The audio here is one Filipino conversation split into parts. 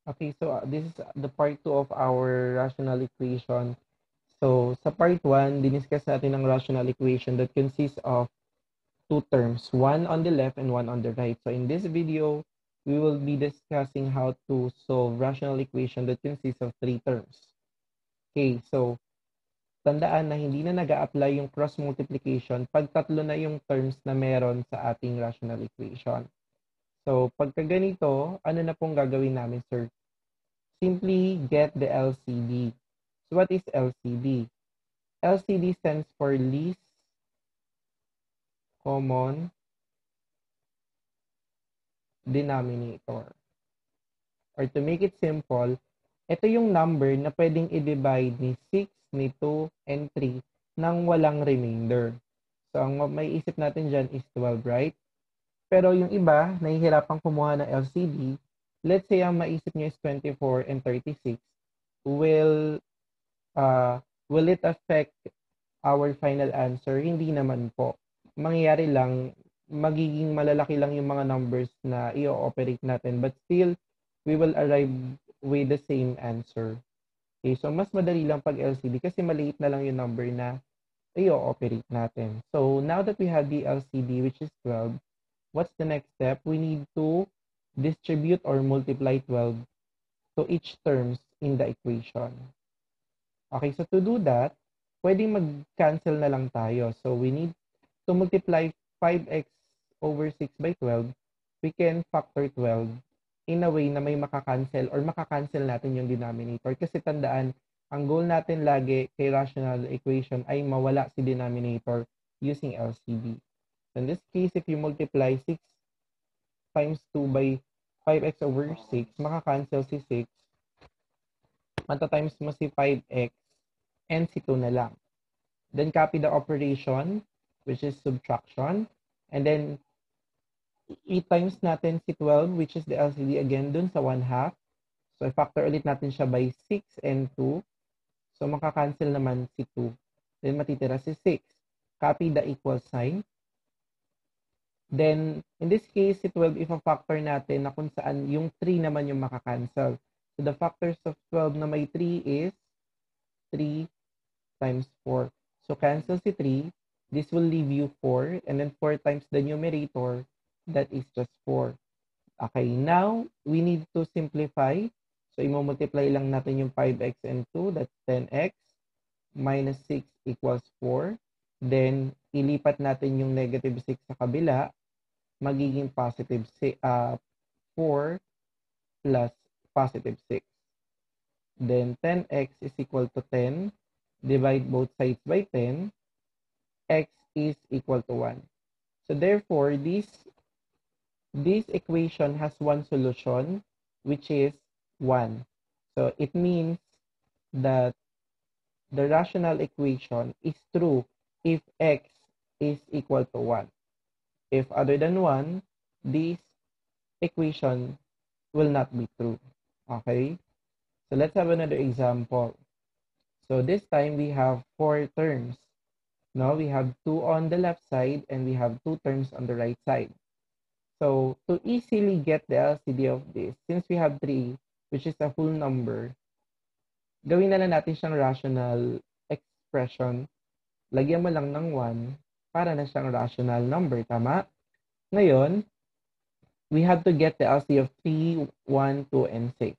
Okay, so this is the part 2 of our rational equation. So sa part 1, diniscuss natin ang rational equation that consists of two terms, one on the left and one on the right. So in this video, we will be discussing how to solve rational equation that consists of three terms. Okay, so tandaan na hindi na nag-a-apply yung cross multiplication pag tatlo na yung terms na meron sa ating rational equation. So pagka ganito, ano na pong gagawin namin, sir? Simply get the LCD. So what is LCD? LCD stands for least common denominator. Or to make it simple, ito yung number na pwedeng i-divide ni 6, ni 2, and 3 nang walang remainder. So, ang may isip natin dyan is 12, right? Pero yung iba, nahihirapang kumuha ng LCD. Let's say ang maisip niya is 24 and 36. Will, will it affect our final answer? Hindi naman po. Mangyayari lang, magiging malalaki lang yung mga numbers na i-operate natin. But still, we will arrive with the same answer. Okay, so mas madali lang pag LCD kasi maliit na lang yung number na i-operate natin. So now that we have the LCD, which is 12, what's the next step? We need to distribute or multiply 12 to each terms in the equation. Okay, so to do that, pwedeng mag-cancel na lang tayo. So we need to multiply 5x over 6 by 12. We can factor 12 in a way na may makakancel or makakancel natin yung denominator. Kasi tandaan, ang goal natin lagi kay rational equation ay mawala si denominator using LCD. So in this case, if you multiply 6 times 2 by 5x over 6, makakancel si 6. Mata-times mo si 5x and si 2 na lang. Then copy the operation, which is subtraction. And then, i-times natin si 12, which is the LCD again, dun sa 1/2. So, i-factor ulit natin siya by 6 and 2. So, makakancel naman si 2. Then, matitira si 6. Copy the equal sign. Then, in this case, si 12, if-factor natin na kung saan yung 3 naman yung makakancel. So, the factors of 12 na may 3 is 3 times 4. So, cancel si 3. This will leave you 4. And then 4 times the numerator, that is just 4. Okay, now, we need to simplify. So, i-multiply lang natin yung 5x and 2. That's 10x. Minus 6 equals 4. Then, ilipat natin yung negative 6 sa kabila. Magiging positive 4 plus positive 6. Then, 10x is equal to 10. Divide both sides by 10. X is equal to 1. So therefore, this equation has one solution, which is 1. So it means that the rational equation is true if x is equal to 1. If other than 1, this equation will not be true. Okay? So let's have another example. So this time we have 4 terms. Now we have 2 on the left side and we have 2 terms on the right side. So to easily get the LCD of this, since we have 3, which is a whole number, gawin na lang natin siyang rational expression. Lagyan mo lang ng 1 para na siyang rational number. Tama? Ngayon, we have to get the LCD of 3, 1, 2, and 6.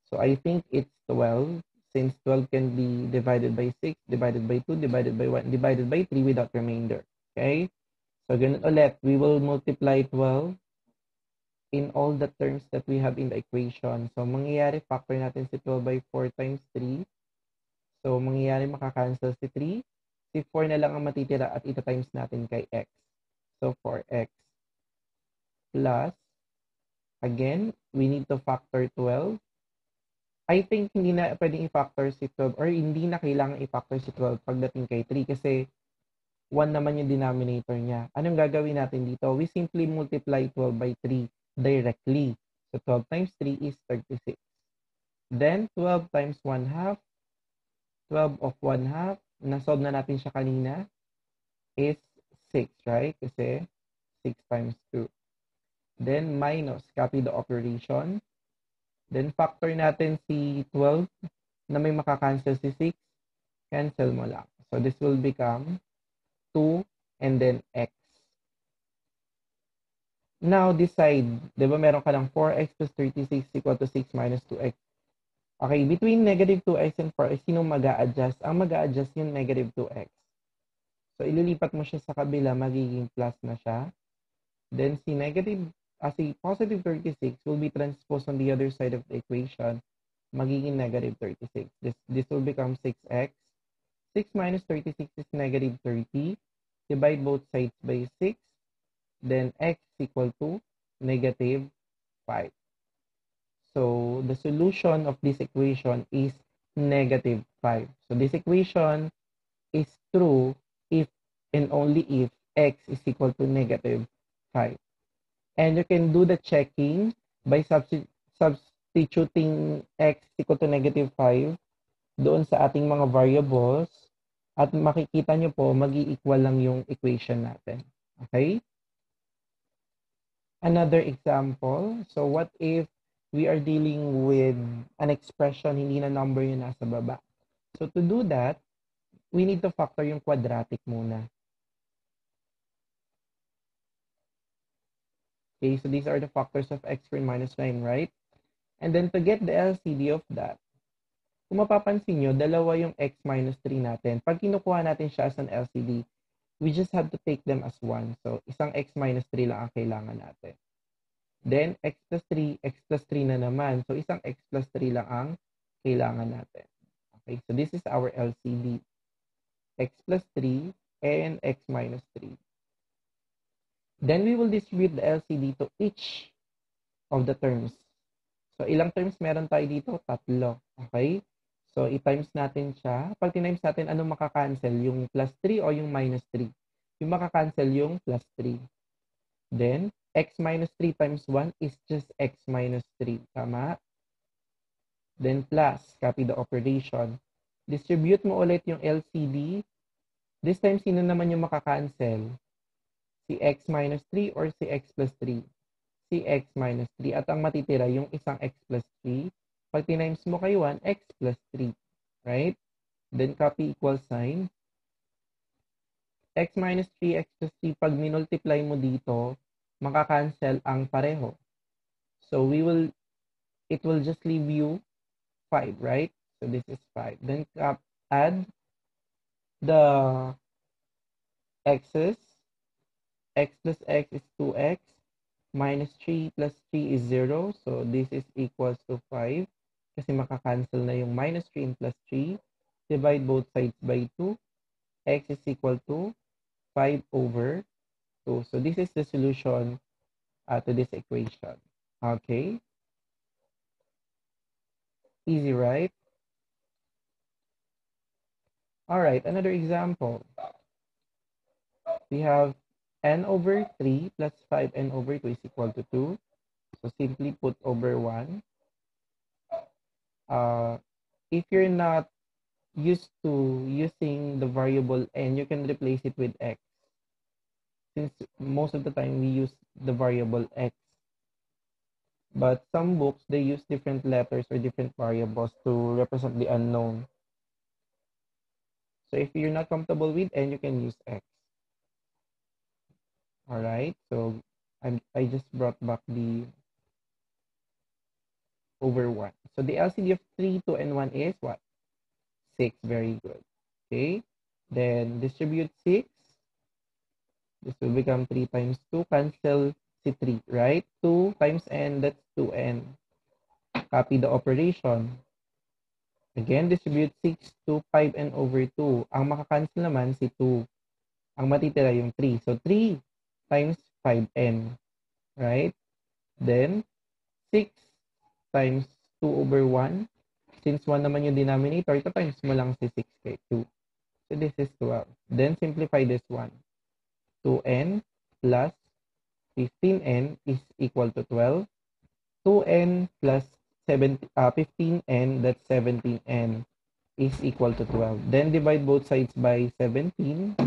So I think it's 12, since 12 can be divided by 6, divided by 2, divided by 1, divided by 3 without remainder. Okay? So ganun ulit, we will multiply 12 in all the terms that we have in the equation. So mangyayari, factor natin si 12 by 4 times 3. So mangyayari, makakancel si 3. Si 4 na lang ang matitira at ita-times natin kay x. So 4x plus, again, we need to factor 12. I think hindi na pwedeng i-factor si 12 or hindi na kailangan i-factor si 12 pagdating kay 3 kasi 1 naman yung denominator niya. Anong gagawin natin dito? We simply multiply 12 by 3 directly. So 12 times 3 is 36. Then 12 times 1/2, 12 of 1/2, nasolve na natin siya kanina, is 6, right? Kasi 6 times 2. Then minus, copy the operation. Then factor natin si 12 na may makakancel si 6. Cancel mo lang. So this will become 2 and then x. Now decide, di ba meron ka lang 4x plus 36 equal to 6 minus 2x. Okay, between negative 2x and 4x, sino mag-a-adjust? Ang mag-a-adjust yung negative 2x. So ililipat mo siya sa kabila, magiging plus na siya. Then si positive 36 will be transposed on the other side of the equation, magiging negative 36. This will become 6x. 6 minus 36 is negative 30. Divide both sides by 6. Then x is equal to negative 5. So the solution of this equation is negative 5. So this equation is true if and only if x is equal to negative 5. And you can do the checking by substituting x equal to negative 5 doon sa ating mga variables at makikita nyo po mag-i-equal lang yung equation natin. Okay? Another example. So what if we are dealing with an expression hindi na number yung nasa baba? So to do that, we need to factor yung quadratic muna. Okay, so these are the factors of x squared minus 9, right? And then to get the LCD of that, kung mapapansin nyo, dalawa yung x minus 3 natin. Pag kinukuha natin siya as an LCD, we just have to take them as 1. So, isang x minus 3 lang ang kailangan natin. Then, x plus 3 na naman. So, isang x plus 3 lang ang kailangan natin. Okay, so this is our LCD. X plus 3 and x minus 3. Then, we will distribute the LCD to each of the terms. So, ilang terms meron tayo dito? 3. Okay? So, i-times natin siya. Pag tinimes natin, ano makakancel? Yung plus 3 o yung minus 3? Yung makakancel yung plus 3. Then, x minus 3 times 1 is just x minus 3. Tama? Then, plus. Copy the operation. Distribute mo ulit yung LCD. This time, sino naman yung makakancel? Si x minus 3 or si x plus 3? Si x minus 3. At ang matitira, yung isang x plus 3. Pag tinimes mo kay 1, x plus 3. Right? Then copy equal sign. X minus 3, x plus 3, pag minultiply mo dito, makakancel ang pareho. So it will just leave you 5, right? So this is 5. Then add the x's. X plus x is 2x. Minus 3 plus 3 is 0. So this is equals to 5. Kasi makakancel na yung minus 3 and plus 3. Divide both sides by 2. X is equal to 5 over 2. So this is the solution to this equation. Okay? Easy, right? All right, another example. We have n over 3 plus 5n over 2 is equal to 2. So simply put over 1. If you're not used to using the variable n, you can replace it with x. Since most of the time we use the variable x. But some books, they use different letters or different variables to represent the unknown. So if you're not comfortable with n, you can use x. All right, so I just brought back the over 1. So the LCD of 3, 2, and 1 is what? 6. Very good. Okay. Then distribute 6. This will become 3 times 2. Cancel si 3, right? 2 times n, that's 2n. Copy the operation. Again, distribute 6 to 5n over 2. Ang makakancel naman si 2. Ang matitira yung 3. So 3 times 5n. Right? Then, 6 times 2 over 1. Since 1 naman yung denominator, ito times mo lang si 6 kay 2. So this is 12. Then, simplify this one. 2n plus 15n is equal to 12. 2n plus 15n, that's 17n, is equal to 12. Then, divide both sides by 17.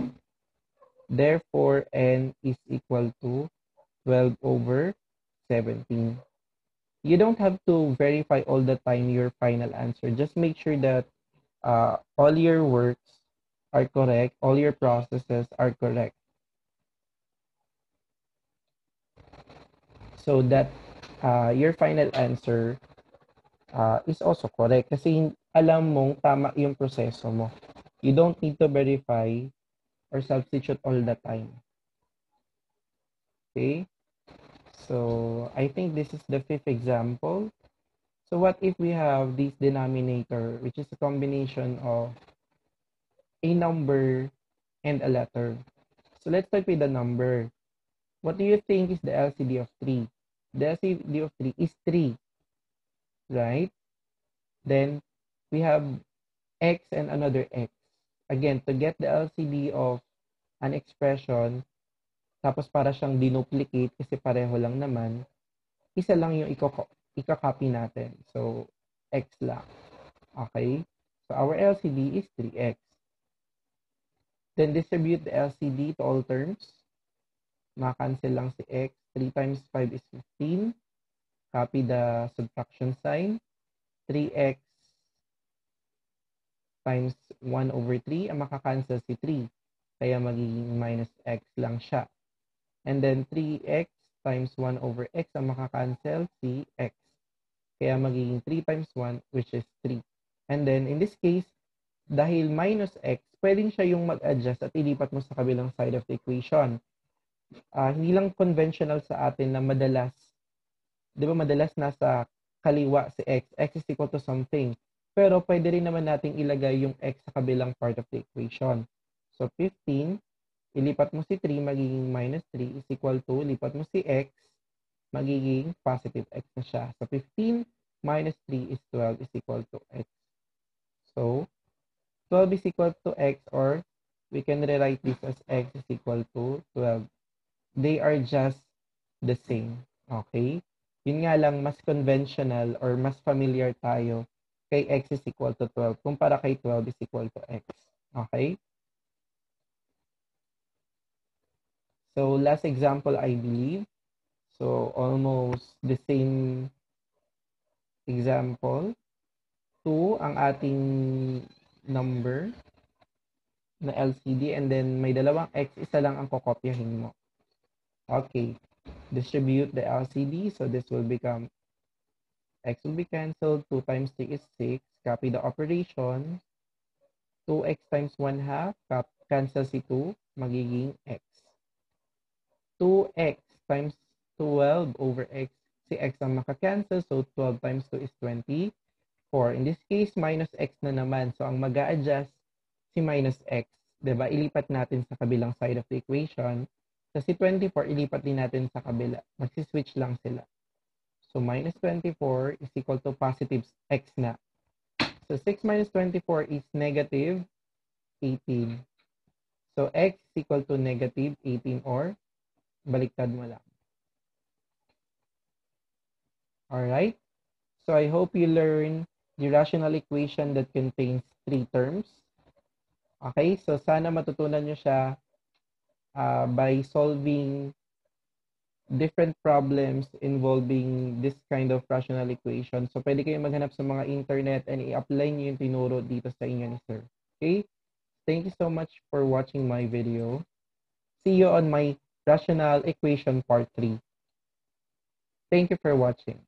Therefore, n is equal to 12 over 17. You don't have to verify all the time your final answer. Just make sure that all your works are correct, all your processes are correct. So that your final answer is also correct. Kasi alam mong tama yung proseso mo. You don't need to verify or substitute all the time. Okay? So I think this is the fifth example. So what if we have this denominator, which is a combination of a number and a letter? So let's start with the number. What do you think is the LCD of 3? The LCD of 3 is 3, right? Then we have x and another x. Again, to get the LCD of an expression, tapos para siyang dinuplicate kasi pareho lang naman, isa lang yung ika-copy natin. So, x lang. Okay? So, our LCD is 3x. Then, distribute the LCD to all terms. Makancel lang si x. 3 times 5 is 15. Copy the subtraction sign. 3x times 1 over 3. Ang makakancel si 3. Kaya magiging minus x lang siya. And then 3x times 1 over x. Ang makakancel si x. Kaya magiging 3 times 1, which is 3. And then, in this case, dahil minus x, pwedeng siya yung mag-adjust at ilipat mo sa kabilang side of the equation. Hindi lang conventional sa atin na madalas, di ba madalas nasa kaliwa si x, x is equal to something. Pero pwede rin naman nating ilagay yung x sa kabilang part of the equation. So, 15, ilipat mo si 3, magiging minus 3 is equal to, lipat mo si x, magiging positive x na siya. So, 15 minus 3 is 12 is equal to x. So, 12 is equal to x, or we can rewrite this as x is equal to 12. They are just the same. Okay? Yun nga lang, mas conventional or mas familiar tayo kay x is equal to 12 kumpara kay 12 is equal to x. Okay? So, last example, I believe. So, almost the same example. 2 ang ating number na LCD, and then may dalawang x, isa lang ang kokopyahin mo. Okay. Distribute the LCD. So this will become x will be cancelled. 2 times 3 is 6. Copy the operation. 2x times 1 half. Cancel si 2. Magiging x. 2x times 12 over x. Si x ang maka-cancel. So 12 times 2 is 24. In this case, minus x na naman. So ang mag-a-adjust si minus x. Diba? Ilipat natin sa kabilang side of the equation. So si 24, ilipat din natin sa kabila. Magsi-switch lang sila. So minus 24 is equal to positive x na. So 6 minus 24 is negative 18. So x is equal to negative 18, or baliktad mo lang. Alright? So I hope you learn the rational equation that contains 3 terms. Okay? So sana matutunan nyo siya by solving different problems involving this kind of rational equation. So, pwede kayong maghanap sa mga internet and i-apply nyo yung tinuro dito sa inyo ni sir. Okay? Thank you so much for watching my video. See you on my rational equation part 3. Thank you for watching.